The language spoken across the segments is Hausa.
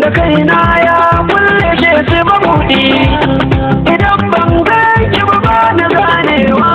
ga kaina ya kulle shi su mabuɗi idan ban ganki ba na ganewa.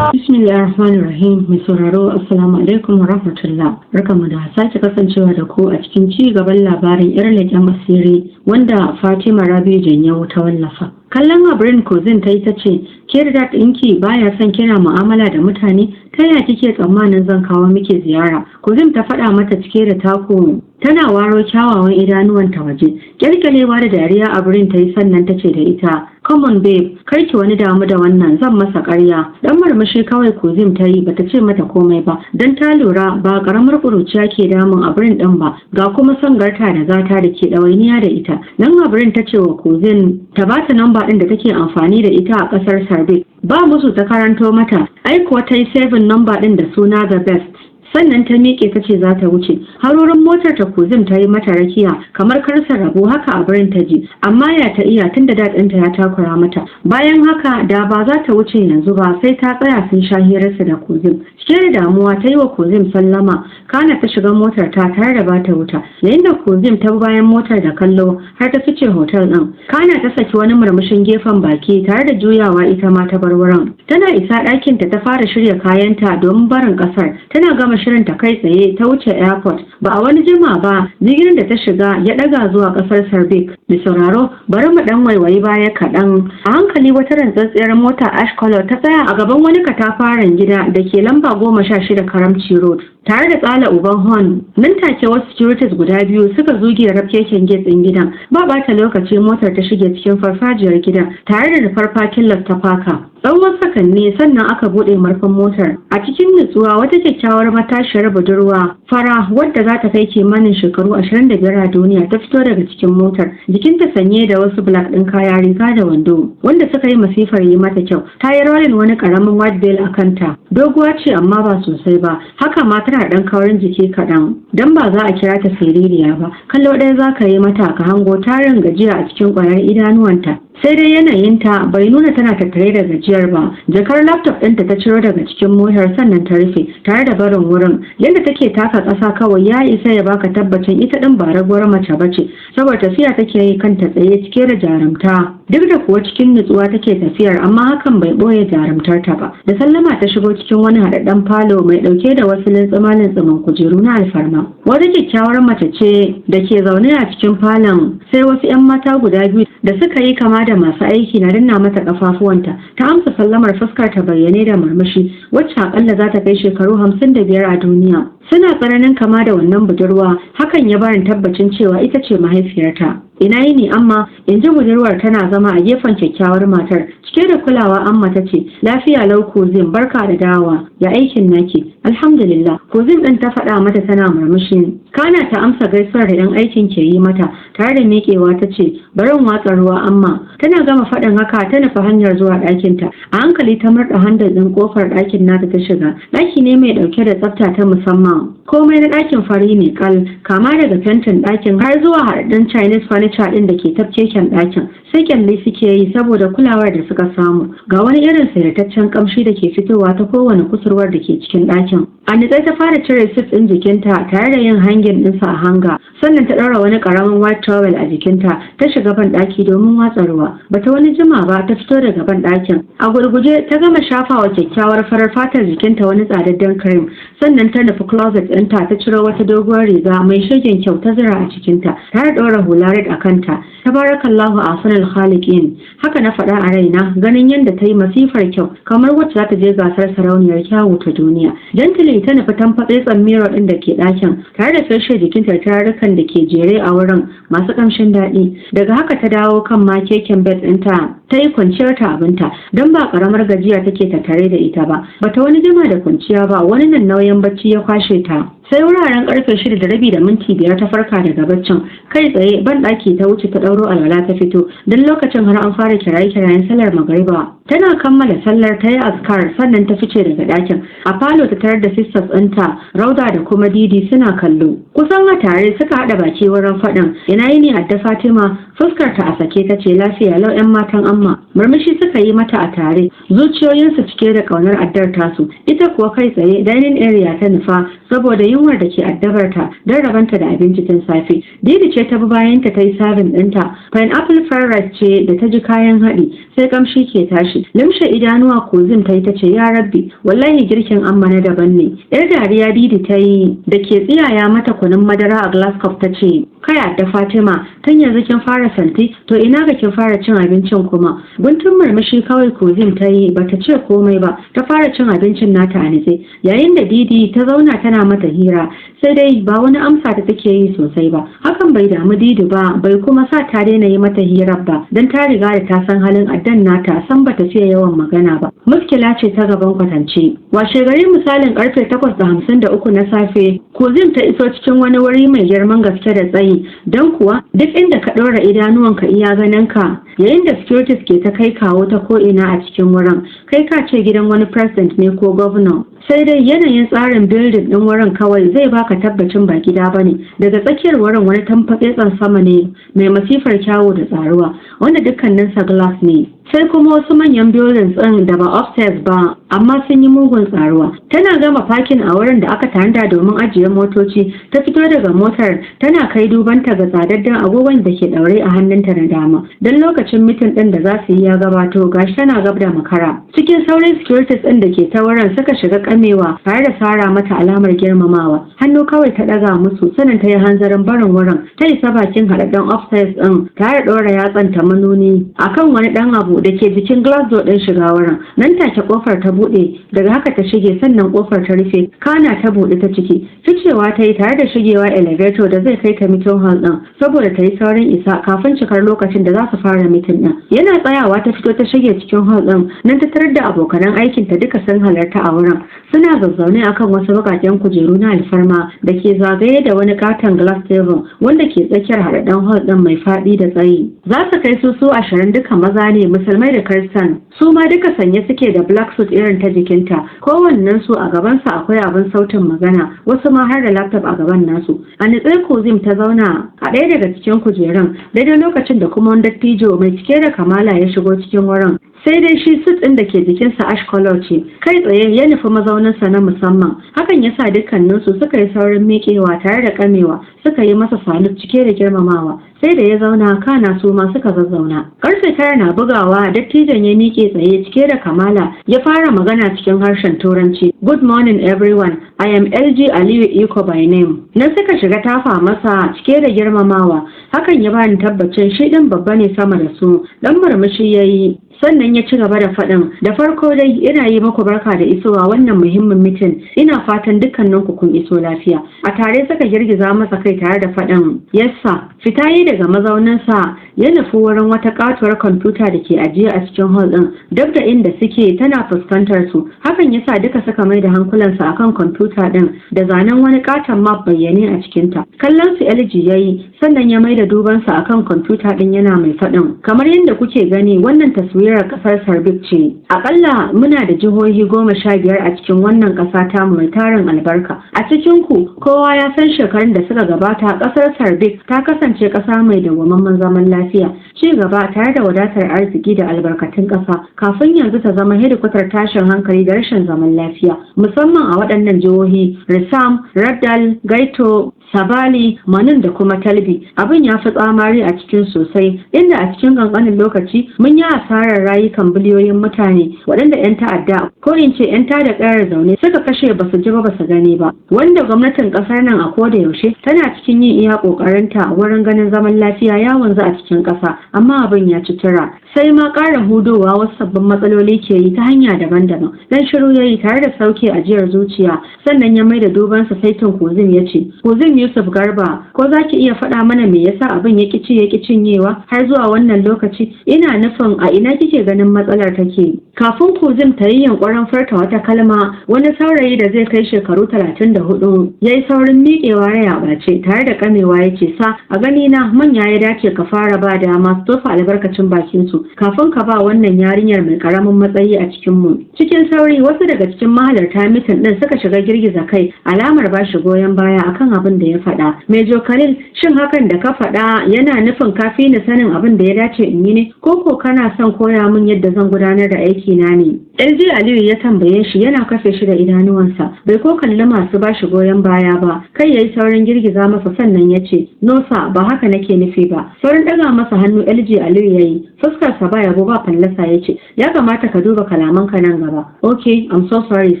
Bismillahirrahmanirrahim. Mai sauraro assalamu alaikum wa rahmatullah. Barkamu da sake kasancewa da ku a cikin ci gaban labarin yar leƙen asiri wanda Fatima Rabi Janyau ta wallafa. Kallon Abrin Kozin ta yi ta ce, "Ke da ɗinki baya son kina mu'amala da mutane, ta yaya kike tsammanin zan kawo miki ziyara?" Kozin ta faɗa mata cike da tako tana waro kyawawan idanuwanta waje. Kyalkyalewa da dariya Abrin ta yi sannan ta ce da ita, "Come on babe, kar ki wani damu da wannan, zan masa ƙarya." Dan murmushi kawai Kozin ta yi bata ce mata komai ba, dan ta lura ba ƙaramar ƙuruciya ke damun Abrin ɗin ba, ga kuma son garta da gata da ke ɗawainiya da ita. Nan Abrin ta ce wa Kozin ta ba ta namba ɗin da take amfani da ita a ƙasar Sarbe. Ba musu ta karanto mata, ai kuwa ta yi 7 namba ɗin da suna The Best. Sannan ta miƙe ta ce za ta wuce. Harorin motar ta Kozim ta yi mata rakiya kamar karsa rabo haka a barin ta ji, amma ya ta iya tunda daɗinta ya takura mata. Bayan haka da ba za ta wuce yanzu ba sai ta tsaya sun sha hirarsa da Kozim. Cike da damuwa ta yi wa Kozim sallama, kana ta shiga motar ta tare da bata wuta. Yayin da Kozim ta bi bayan motar da kallo har ta fice hotel ɗin. Kana ta saki wani murmushin gefen baki tare da juyawa ita ma ta bar wurin. Tana isa ɗakinta ta fara shirya kayanta domin barin ƙasar. Tana gama shirin ta kai tsaye ta wuce airport. Ba a wani jima ba jirgin da ta shiga ya daga zuwa kasar Sarbik. Mai sauraro bari mu dan waiwayi baya kaɗan. A hankali wata rantsatsiyar mota ash color ta tsaya a gaban wani katafaren gida da ke lamba 16 Karamci Road. Tare da tsala uban horn nan take wasu securities guda biyu suka zuge rafkeken gate ɗin gidan. Ba ɓata lokaci motar ta shige cikin farfajiyar gidan tare da rufar parking lot ta faka. Tsawon sakanni sannan aka buɗe marfin motar. A cikin nutsuwa wata kyakkyawar matashiyar budurwa fara wadda za ta kai kimanin shekaru 25 a duniya ta fito daga cikin motar. Jikinta sanye da wasu black ɗin kaya riga da wando wanda suka yi masifar yi mata kyau. Ta yi rolling wani ƙaramin white belt a kanta. Doguwa ce amma ba sosai ba. Haka ma tana ɗan kaurin jiki kaɗan. Dan ba za a kira ta siririya ba. Kallo ɗaya za ka yi mata ka hango tarin gajiya a cikin ƙwayar idanuwanta. Sai dai yanayinta bai nuna tana tattare da gajiyar ba. Jakar laptop ɗinta ta ciro daga cikin motar sannan ta rufe tare da barin wurin. Yadda take taka ƙasa kawai ya isa ya baka tabbacin ita ɗin ba raguwar mace ba ce, saboda tafiya take yi kanta tsaye cike da jarumta. Duk da kuwa cikin nutsuwa take tafiyar amma hakan bai ɓoye jarumtarta ba. Da sallama ta shigo cikin wani haɗaɗɗen falo mai ɗauke da wasu lintsima-lintsiman kujeru na alfarma. Wata kyakkyawar mace ce da ke zaune a cikin falon sai wasu 'yan mata guda biyu da suka yi kama da masu aiki na danna mata kafafuwanta. Ta amsa sallamar fuskar ta bayyane da murmushi wacce akalla za ta kai shekaru 55 a duniya. Suna tsananin kama da wannan budurwa, hakan ya bani tabbacin cewa ita ce mahaifiyarta. Ina yini amma in ji budurwar tana zama a gefen kyakkyawar matar. Cike da kulawa amma ta ce, "Lafiya lau Kozim, barka da dawowa, ya aikin naki." "Alhamdulillah." Kozim ɗin ta faɗa mata tana murmushi. Kana ta amsa gaisuwar da 'yan aikin ke yi mata tare da miƙewa ta ce, "Bari in watsa ruwa amma." Tana gama faɗin haka ta nufi hanyar zuwa ɗakinta. A hankali ta murɗa handal ɗin ƙofar ɗakin nata ta shiga. Ɗaki ne mai ɗauke da tsafta ta musamman. Komai na ɗakin fari ne kal, kama daga fentin ɗakin har zuwa haɗaɗɗen Chinese furniture ɗin da ke tafkeken ɗakin. Sai kyalle suke yi saboda kulawar da suka samu. Ga wani irin sayartaccen kamshi da ke fitowa ta kowane kusurwar da ke cikin ɗakin. A nitsai ta fara cire sis ɗin jikinta tare da yin hangin ɗinsa a hanga. Sannan ta ɗaura wani ƙaramin white towel a jikinta ta shiga ban ɗaki domin watsa ruwa. Bata wani jima ba ta fito daga ban ɗakin. A gurguje ta gama shafawa kyakkyawar farar fatar jikinta wani tsadadden cream. Sannan ta nufi closet ɗinta ta ciro wata doguwar riga mai shegen kyau ta zira a cikinta. Ta ɗaura hula red a kanta. Tabarakallahu ahsanul khaliqin. Haka na faɗa a raina ganin yadda ta yi masifar kyau kamar wacce za ta je gasar sarauniyar kyawu ta duniya. Gently ta nufi tamfatsetsen mirror ɗin da ke ɗakin tare da feshe jikinta tararukan da ke jere a wurin masu ƙamshin daɗi. Daga haka ta dawo kan makeken bed ɗinta ta yi kwanciyar ta abinta don ba ƙaramar gajiya take tattare da ita ba. Bata wani jima da kwanciya ba, wani nan nauyin bacci ya kwashe ta. Sai wuraren karfe 6:05 ta farka daga baccin. Kai tsaye ban ɗaki ta wuce ta ɗauro alwala ta fito don lokacin har an fara kiraye-kirayen sallar magariba. Tana kammala sallar ta yi askar sannan ta fice daga ɗakin. A falo ta tarar da sisters ɗinta Rauda da kuma Didi suna kallo. Kusan a tare suka haɗa baki wurin faɗin, "Ina yini Adda Fatima?" Fuskar ta a sake ta ce, "Lafiya lau 'yan matan amma." Murmushi suka yi mata a tare, zuciyoyinsu cike da ƙaunar addar tasu. Ita kuwa kai tsaye dining area ta nufa saboda yin yunwar da ke addabarta don rabanta da abinci tun safe. Didi ce ta bi bayanta ta yi sabin ɗinta. Pineapple fried rice ce da ta ji kayan haɗi sai kamshi ke tashi. Limshe idanuwa Kozim ta yi ta ce, ya rabbi, wallahi girkin amma na daban ne. Yar dariya Didi ta yi da ke tsiyaya mata kunun madara a glass cup ta ce, kai da Fatima, tun yanzu kin fara santi, to ina ga kin fara cin abincin kuma. Guntun murmushi kawai Kozim ta yi bata ce komai ba, ta fara cin abincin nata a nitse. Yayin da Didi ta zauna tana mata hira, sai dai ba wani amsa ta take yi sosai ba. Hakan bai damu Didi ba, bai kuma sa ta daina yi mata hirar ba, don ta riga da ta san halin addan nata, san bata fiye yawan magana ba. Muskila ce ta gaban kwatance. Washe gari misalin karfe 8:53 na safe, Kozim ta iso cikin wani wuri mai girman gaske da tsayi, don kuwa duk inda ka ɗora idanuwanka iya ganinka, yayin da securities ke ta kai kawo ta ko'ina a cikin wurin, kai ka ce gidan wani president ne ko governor. Sai dai yanayin tsarin building ɗin wurin kawai zai baka tabbacin ba gida ba ne. Daga tsakiyar wurin wani tamfatsetsen sama ne mai masifar kyawu da tsaruwa, wanda dukkaninsa glass ne. Sai kuma wasu manyan buildings ɗin da ba upstairs ba, amma sun yi mugun tsaruwa. Tana gama parking a wurin da aka tanada domin ajiye motoci, ta fito daga motar tana kai dubanta ga tsadaddan agogon da ke ɗaure a hannunta na dama. Don lokacin mitin ɗin da za su yi ya gabato, gashi tana gab da makara. Cikin sauran securities ɗin da ke ta wurin suka shiga kamewa tare da sara mata alamar girmamawa. Hannu kawai ta ɗaga musu, sanin ta yi hanzarin barin wurin. Ta isa bakin haɗaɗɗen upstairs ɗin tare da ɗora yatsanta manoni akan wani ɗan abu da ke jikin glass door ɗin shiga wurin. Nan take kofar ta buɗe, daga haka ta shige, sannan kofar ta rufe, kana ta buɗe ta ciki. Ficewa ta yi tare da shigewa elevator da zai kai ta meeting hall ɗin, saboda ta yi saurin isa kafin cikar lokacin da za su fara meeting ɗin. Yana tsayawa ta fito ta shige cikin hall ɗin, nan ta tarar da abokanan aikinta duka sun halarta a wurin. Suna zazzaune akan wasu baƙaƙen kujeru na alfarma da ke zagaye da wani katon glass table wanda ke tsakiyar haɗaɗɗen hall ɗin mai faɗi da tsayi. Za su kai su 20 duka maza ne, musulmai da Kiristan. Su ma duka sanye suke da black suit irin ta jikinta. Kowannen su a gabansa akwai abin sautin magana, wasu ma har da laptop a gaban nasu. A nitse Kozim ta zauna a ɗaya daga cikin kujerun, daidai lokacin da kuma wani dattijo mai cike da kamala ya shigo cikin wurin. Sai dai shi suit ɗin da ke jikinsa ash color ce, kai tsaye ya nufi mazauninsa na musamman. Hakan ya sa dukkaninsu suka yi saurin miƙewa tare da kamewa, suka yi masa salut cike da girmamawa. Sai da ya zauna, kana su ma suka zazzauna. Karfe 9 na bugawa, dattijon ya miƙe tsaye cike da kamala, ya fara magana cikin harshen Turanci. Good morning everyone, I am LG Aliyu Iko by name. Nan suka shiga tafa masa cike da girmamawa. Hakan ya bani tabbacin shi ɗin babba ne sama da su. Dan murmushi ya yi. Sannan ya ci gaba da faɗin, da farko dai ina yi muku barka da isowa wannan muhimmin mitin, ina fatan dukkaninku kun iso lafiya. A tare suka girgiza masa kai tare da faɗin, yassa, fita yi daga mazauninsa ya nufi wurin wata katuwar kwamfuta da ke ajiye a cikin hall ɗin, duk da inda suke tana fuskantar su. Hakan ya sa duka suka mai da hankulansa akan kwamfuta ɗin da zanen wani katon map bayyane a cikinta. Kallon su LG ya yi, sannan ya mai da dubansa akan kwamfuta ɗin yana mai faɗin, kamar yadda kuke gani wannan taswirar kasar Sarbik ce. Akalla muna da jihohi 15 a cikin wannan kasa ta mai tarin albarka. A cikin ku kowa ya san shekarun da suka gabata kasar Sarbik ta kasance kasa mai dawwammamen zaman lafiya, ci gaba tare da wadatar arziki da albarkatun kasa, kafin yanzu ta zama hedikwatar tashin hankali da rashin zaman lafiya, musamman a waɗannan jihohi Rissam, Raddal, Gaito, Sabali, Manin da kuma Talbi. Abin ya fi tsamari a cikin sosai, inda a cikin kankanin lokaci mun yi asarar rayukan biliyoyin mutane waɗanda 'yan ta'adda ko in ce 'yan tada ƙayar zaune suka kashe ba su ji ba su gani ba, wanda gwamnatin ƙasar nan a koda yaushe tana cikin yin iya ƙoƙarinta wurin ganin zaman lafiya ya wanzu a cikin ƙasa, amma abin ya ci tura. Sai ma ƙara hudowa wasu sabbin matsaloli ke yi ta hanya daban-daban. Dan shiru ya yi tare da sauke ajiyar zuciya, sannan ya mai da dubansa saitin Kozim ya ce, Kozim Yusuf Garba, ko za ki iya faɗa mana me yasa abin ya ƙi cinyewa har zuwa wannan lokaci? Ina nufin a ina kike ganin matsalar take? Kafin Kozim ta yi yunƙurin furta wata kalma, wani saurayi da zai kai shekaru 34 ya yi saurin miƙewa ya ɓace tare da kamewa ya ce, sa a gani na manya ya dace ka fara ba dama su tofa albarkacin bakin su kafin ka ba wannan yarinyar mai karamin matsayi a cikin mu. Cikin sauri wasu daga cikin mahalarta mitin din suka shiga girgiza kai alamar ba shi goyon baya akan abin da ya faɗa. Major Khalil, shin hakan da ka faɗa yana nufin ka fi ni sanin abin da ya dace in yi ne ko kana son koya min yadda zan gudanar da aiki na ne? LG Aliyu ya tambaye shi yana kafe shi da idanuwansa, bai ko kalli masu ba shi goyon baya ba, kai yayi saurin girgiza masa sannan ya ce, "No sa, ba haka nake nufi ba." Saurin daga masa hannu LG Aliyu yayi, fuskarsa ba yabo ba fallasa ya ce, "Ya kamata ka duba kalamanka nan gaba." "Okay, I'm so sorry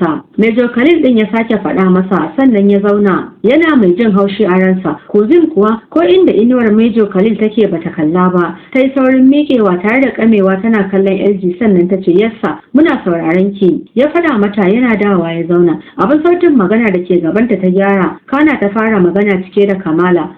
sir." Major Khalil din ya sake faɗa masa sannan ya zauna yana mai jin haushi a ransa. Kuzin kuwa ko inda inuwar Major Khalil take bata kalla ba, ta yi saurin miƙewa tare da kamewa tana kallon LG sannan ta ce, "Yassa, muna sauraron ki." Ya faɗa mata yana dawowa ya zauna. Abin sautin magana da ke gabanta ta gyara, kana ta fara magana cike da kamala.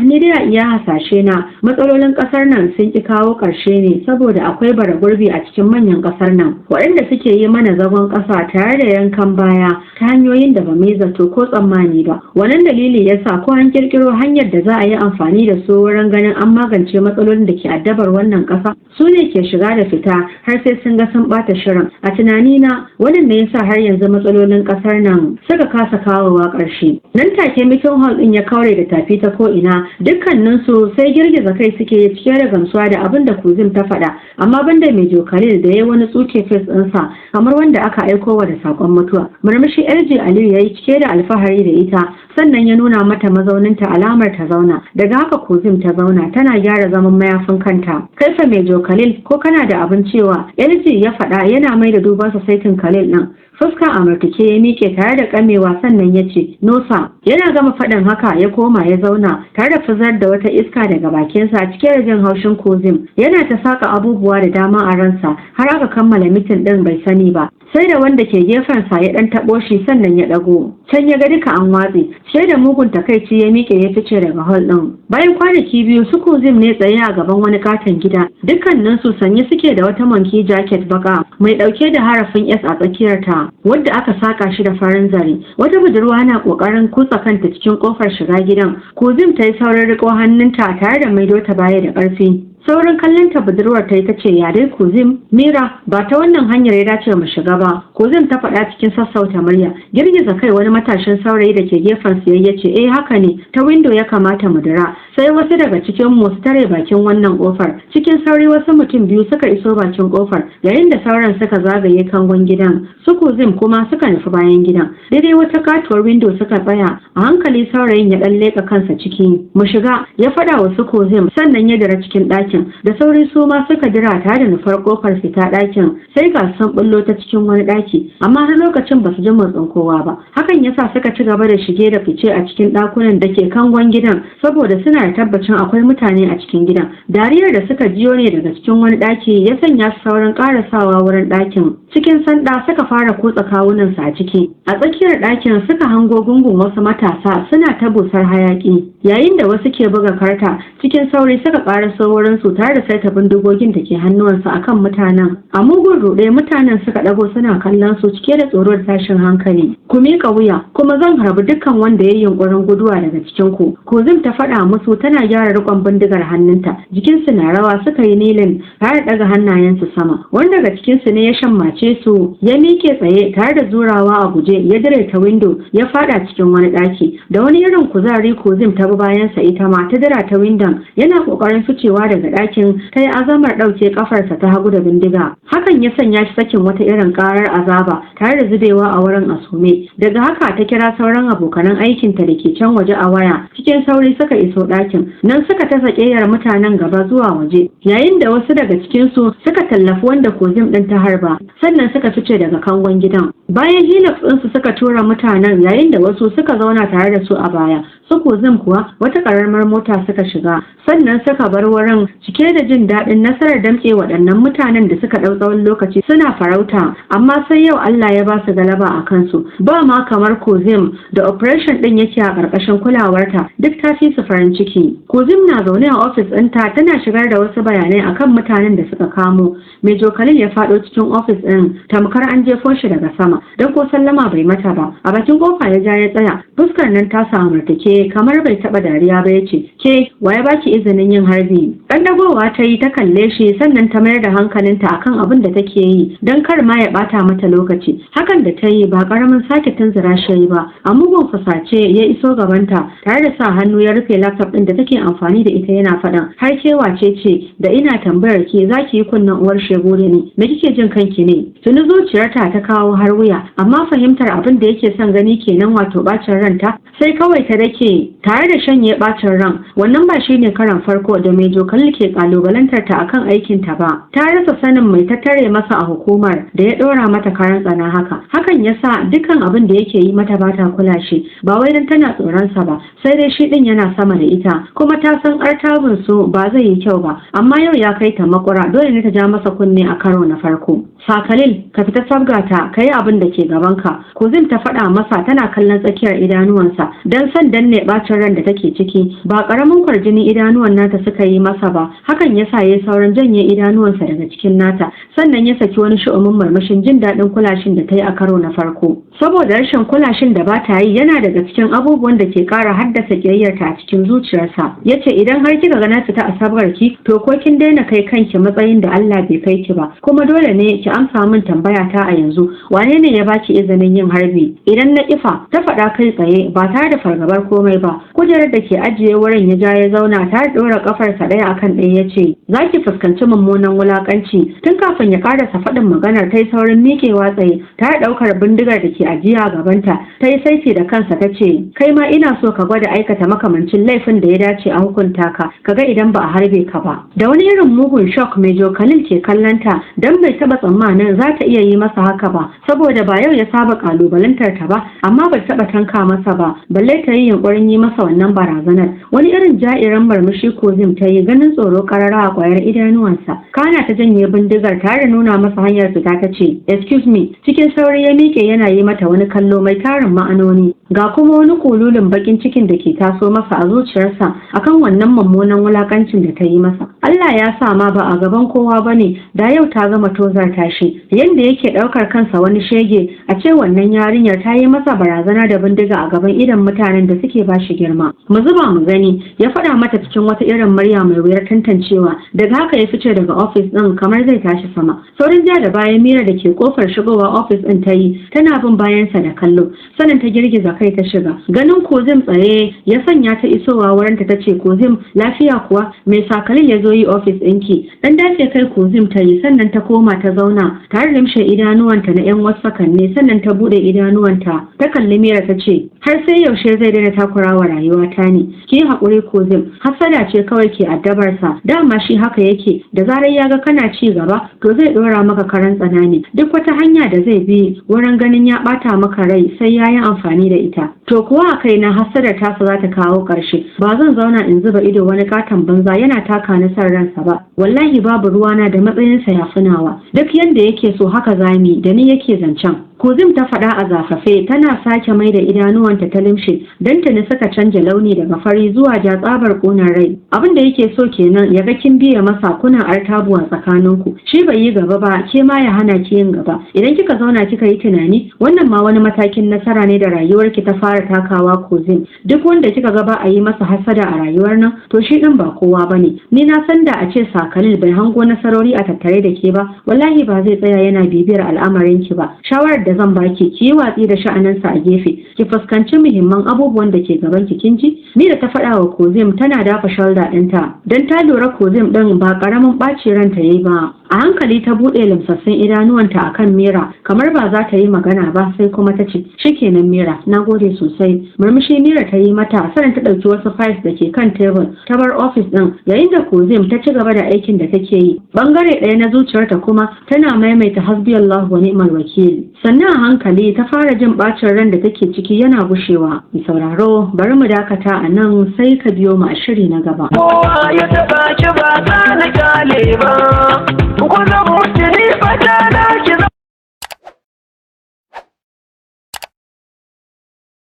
Ni dai a iya hasashe na matsalolin kasar nan sun ki kawo ƙarshe ne saboda akwai bara gurbi a cikin manyan kasar nan waɗanda suke yi mana zagon ƙasa tare da yankan baya ta hanyoyin da ba mai zato ko tsammani ba. Wannan dalili yasa ko an kirkiro hanyar da za a yi amfani da su wurin ganin an magance matsalolin da ke addabar wannan ƙasa, su ne ke shiga da fita har sai sun ga sun ɓata shirin. A tunanina wannan ne yasa har yanzu matsalolin ƙasar nan suka kasa kawowa ƙarshe. Nan take meeting hall ɗin ya kaure da tafi ta ko ina, dukkaninsu sai girgiza kai suke cike da gamsuwa da abin da Kuzim ta faɗa, amma banda Major Khalil da ya wani tsuke fes ɗinsa kamar wanda aka aiko wa da sakon mutuwa. Murmushi LG Aliyu ya yi cike da alfahari da ita, sannan ya nuna mata mazauninta alamar ta zauna. Daga haka Kuzim ta zauna tana gyara zaman mayafin kanta. Kaifa Major Khalil, ko kana da abin cewa? LG ya faɗa yana mai da dubansa saitin Khalil ɗin. Fuska a martuke ya miƙe tare da kamewa sannan ya ce, "Nosa." Yana gama faɗin haka ya koma ya zauna tare da fizar da wata iska daga bakinsa cike da jin haushin Kuzim. Yana ta saka abubuwa da dama a ransa har aka kammala mitin ɗin bai sani ba. Sai da wanda ke gefensa ya ɗan taɓo shi sannan ya ɗago. Can ya ga duka an watse, sai da mugun takaici ya miƙe ya fice daga hall ɗin. Bayan kwanaki biyu su Kuzim ne tsaye a gaban wani katon gida. Dukkaninsu sanye suke da wata monkey jacket baka mai ɗauke da harafin S a tsakiyarta, wadda aka saka shi da farin zare. Wata budurwa na kokarin kutsa kanta cikin kofar shiga gidan. Kuzim ta yi saurin riko hannunta tare da maido ta baya da ƙarfi. Saurin kallon ta budurwar ta yi ta ce, "Ya dai Kuzim?" "Mira, ba ta wannan hanyar ya dace mu shiga ba." Kuzim ta faɗa cikin sassauta murya. Girgiza kai wani matashin saurayi da ke gefen su ya ce, "Eh haka ne, ta windo ya kamata mu dira." Sai wasu daga cikin mu su tare bakin wannan kofar. Cikin sauri wasu mutum biyu suka iso bakin kofar, yayin da sauran suka zagaye kangon gidan. Su Kuzim kuma suka nufi bayan gidan. Daidai wata katuwar windo suka tsaya. A hankali saurayin ya ɗan leƙa kansa ciki. "Mu shiga," ya faɗa wa su Kuzim, sannan ya dira cikin ɗakin. Da sauri su ma suka dira tare da nufar kofar fita ɗakin, sai ga sun bullo ta cikin wani ɗaki, amma har lokacin ba su ji motsin kowa ba. Hakan yasa suka ci gaba da shige da fice a cikin ɗakunan da ke kangon gidan saboda suna da tabbacin akwai mutane a cikin gidan. Dariyar da suka jiyo ne daga cikin wani ɗaki ya sanya su saurin ƙarasawa wurin ɗakin. Cikin sanda suka fara kutsa kawunansu a ciki. A tsakiyar ɗakin suka hango gungun wasu matasa suna ta busar hayaƙi, yayin da wasu ke buga karta. Cikin sauri suka ƙaraso wurin su tare da saita bindigogin da ke hannuwansu akan mutanen. A mugun ruɗe mutanen suka ɗago suna kallon su cike da tsoro da tashin hankali. "Ku miƙa wuya, kuma zan harbi dukkan wanda ya yi yunƙurin guduwa daga cikin ku." Kuzim ta faɗa musu tana gyara riƙon bindigar hannunta. Jikinsu na rawa suka yi nilin tare da ɗaga hannayensu sama. Wani daga cikinsu ne ya shammace su ya miƙe tsaye tare da zurawa a guje ya dire ta windo ya faɗa cikin wani ɗaki. Da wani irin kuzari Kuzim ta bi bayansa ita ma ta dira ta windon yana ƙoƙarin ficewa daga ɗakin ta yi azamar ɗauke ƙafarsa ta hagu da bindiga. Hakan ya sanya shi sakin wata irin ƙarar azaba tare da zubewa a wurin asume. Daga haka ta kira sauran abokanan aikinta da ke can waje a waya. Cikin sauri suka iso ɗakin. Nan suka tasa ƙeyar mutanen gaba zuwa waje. Yayin da wasu daga cikinsu suka tallafi wanda Kuzim ɗin ta harba. Sannan suka fice daga kangon gidan. Bayan Hilux ɗinsu suka tura mutanen yayin da wasu suka zauna tare da su a baya. Su Kuzim kuwa wata ƙaramar mota suka shiga. Sannan suka bar wurin cike da jin daɗin nasarar damƙe waɗannan mutanen da suka ɗau tsawon lokaci suna farauta, amma sai yau Allah ya ba su galaba a kansu. Ba ma kamar Kuzim da operation ɗin yake a ƙarƙashin kulawarta duk ta fi su farin ciki. Kuzim na zaune a ofis ɗinta tana shigar da wasu bayanai akan mutanen da suka kamo. Major Khalil ya faɗo cikin ofis ɗin tamkar an jefo shi daga sama, don ko sallama bai mata ba. A bakin kofa ya ja ya tsaya, fuskar nan ta samu murtuke tsaye kamar bai taɓa dariya ba ya ce, ke waye baki izinin yin harbi? Ɗan dagowa ta yi ta kalle shi sannan ta mayar da hankalinta akan abin da take yi don kar ma ya ɓata mata lokaci. Hakan da ta yi ba ƙaramin sake tunzura shi ya yi ba. A mugun fasace ya iso gabanta tare da sa hannu ya rufe laptop ɗin da take amfani da ita yana faɗan, har ke wace ce da ina tambayar ke za ki yi kunnen uwar shego da ni, me kike jin kanki ne? Tuni zuciyarta ta kawo har wuya, amma fahimtar abin da yake son gani kenan, wato bacin ranta, sai kawai ta dake tare da shanye bacin ran. Wannan ba shine karan farko da Major Khalil ke kalubalantar ta akan aikin ta ba. Ta rasa sanin mai tattare masa a hukumar da ya ɗora mata karan tsana haka. Hakan yasa dukkan abin da yake yi mata bata kula shi, ba wai dan tana tsoron sa ba, sai dai shi din yana sama da ita, kuma ta san artabun su ba zai yi kyau ba. Amma yau ya kai ta makura, dole ne ta ja masa kunne a karo na farko. Sa Khalil, ka fita sabgata, ka yi abin da ke gabanka. Kuzim ta faɗa masa tana kallon tsakiyar idanuwansa don san danne bacin ran da take ciki. Ba ƙaramin kwarjini idanuwan nata suka yi masa ba, hakan ya sa ya sauran janye idanuwansa daga cikin nata, sannan ya saki wani shu'umin murmushin jin daɗin kulashin da ta yi a karo na farko. Saboda rashin kulashin da ba ta yi yana daga cikin abubuwan da ke ƙara haddasa ƙiyayyarta a cikin zuciyarsa. Ya ce idan har kika ga na fita a sabgarki, to ko kin daina kai kanki matsayin da Allah bai kai ki ba, kuma dole ne ki amsa min tambaya ta a yanzu, wane ne ya baki izinin yin harbi? Idan na kifa, ta faɗa kai tsaye ba tare da fargabar komai ba. Kujerar da ke ajiye wurin ya ja ya zauna tare da ɗora kafarsa ɗaya akan ɗaya ya ce, za ki fuskanci mummunan wulakanci. Tun kafin ya ƙarasa faɗin maganar ta yi saurin miƙewa tsaye tare da ɗaukar bindigar da ke ajiya a gabanta, ta yi saiti da kansa ta ce, kai ma ina so ka gwada aikata makamancin laifin da ya dace a hukunta ka, kaga idan ba a harbe ka ba. Da wani irin mugun shock Major Khalil ke kallanta don bai taɓa tsammanin za ta iya yi masa haka ba, saboda ba yau ya saba kalubalantar ta ba, amma bai taɓa tanka masa ba, balle ta yi yunƙurin yi masa wannan barazanar. Wani irin ja'iran murmushi Kozim ta yi ganin tsoro karara a ƙwayar idanuwansa. Kana ta janye bindigar tare da nuna masa hanyar fita ta ce, excuse me, cikin sauri ya miƙe yana yi mata wani kallo mai tarin ma'anoni. Ga kuma wani kululin bakin cikin da ke taso masa a zuciyarsa akan wannan mummunan wulakancin da ta yi masa. Allah ya sa ma ba a gaban kowa bane, da yau ta gama tozarta shi. Yanda yake ɗaukar kansa wani shege, a ce wannan yarinyar ta yi masa barazana da bindiga a gaban idan mutanen da suke ba shi girma. Mu zuba mu gani, ya faɗa mata cikin wata irin murya mai wuyar tantancewa. Daga haka ya fice daga ofis ɗin kamar zai tashi sama. Saurin ja da bayan Mira da ke kofar shigowa ofis ɗin ta yi, tana bin bayansa da kallo. Sanin ta girgiza kai ta shiga. Ganin Kozim tsaye ya sanya ta isowa wurinta ta ce, Kozim lafiya kuwa? Mai Sa Khalil ya zo yi ofis ɗinki. Dan dace kai Kozim ta yi, sannan ta koma ta zauna tare da limshe idanuwanta na 'yan wasu sakanni, sannan ta buɗe idanuwanta ta kalli Mira ta ce, har sai yaushe zai daina takurawa rayuwata ne? Ki haƙuri Kozim, hasada ce kawai ke addabarsa. Dama shi haka yake, da zarar ya ga kana ci gaba to zai ɗora maka karan tsana ne. Duk wata hanya da zai bi wurin ganin ya ɓata maka rai sai ya yi amfani da ita. To kuwa a kaina hasadar tasa za ta kawo ƙarshe. Ba zan zauna in zuba ido wani katon banza yana taka ni san ransa ba. Wallahi babu ruwana da matsayinsa ya finawa. Duk yanda yake so haka zami, da ni yake zancen. Kozim ta faɗa a zafafe, tana sake mai da idanuwanta ta limshe don ta suka canja launi daga fari zuwa ja tsabar ƙunar rai. Abin da yake so kenan ya ga kin biya masa kuna artabuwa tsakaninku. Shi bai yi gaba ba, ke ma ya hana ki yin gaba. Idan kika zauna kika yi tunani, wannan ma wani matakin nasara ne da rayuwarki ta fara takawa Kozim. Duk wanda kika ga ba a yi masa hasada a rayuwar nan, to shi din ba kowa bane. Ni na san da a ce Sa Khalil bai hango nasarori a tattare da ke ba, wallahi ba zai tsaya yana bibiyar al'amarin ki ba. Shawarar da zan baki, ki yi watsi da sha'aninsa a gefe, ki fuskanci muhimman abubuwan da ke gaban ki, kin ji? Ni da ta faɗa wa Kozim tana dafa shoulder ɗinta, don ta lura Kozim ɗin ba ƙaramin ɓaci ranta yayi ba. A hankali ta buɗe limsassun idanuwanta akan Mira, kamar ba za ta yi magana ba, sai kuma ta ce, shikenan Mira, na gode sosai. Murmushi Mira ta yi mata, sannan ta ɗauki wasu files da ke kan tebur, ta bar ofis ɗin, yayin da Kozim ta ci gaba da aikin da take yi. Bangare ɗaya na zuciyarta kuma tana maimaita hasbiyallahu wa ni'mal wakil. Sannan a hankali ta fara jin bacin ran da take ciki yana gushewa. Mai sauraro, bari mu dakata a nan, sai ka biyo mu a shiri na gaba. Kowa ya taɓa ki ba za na kyale ba.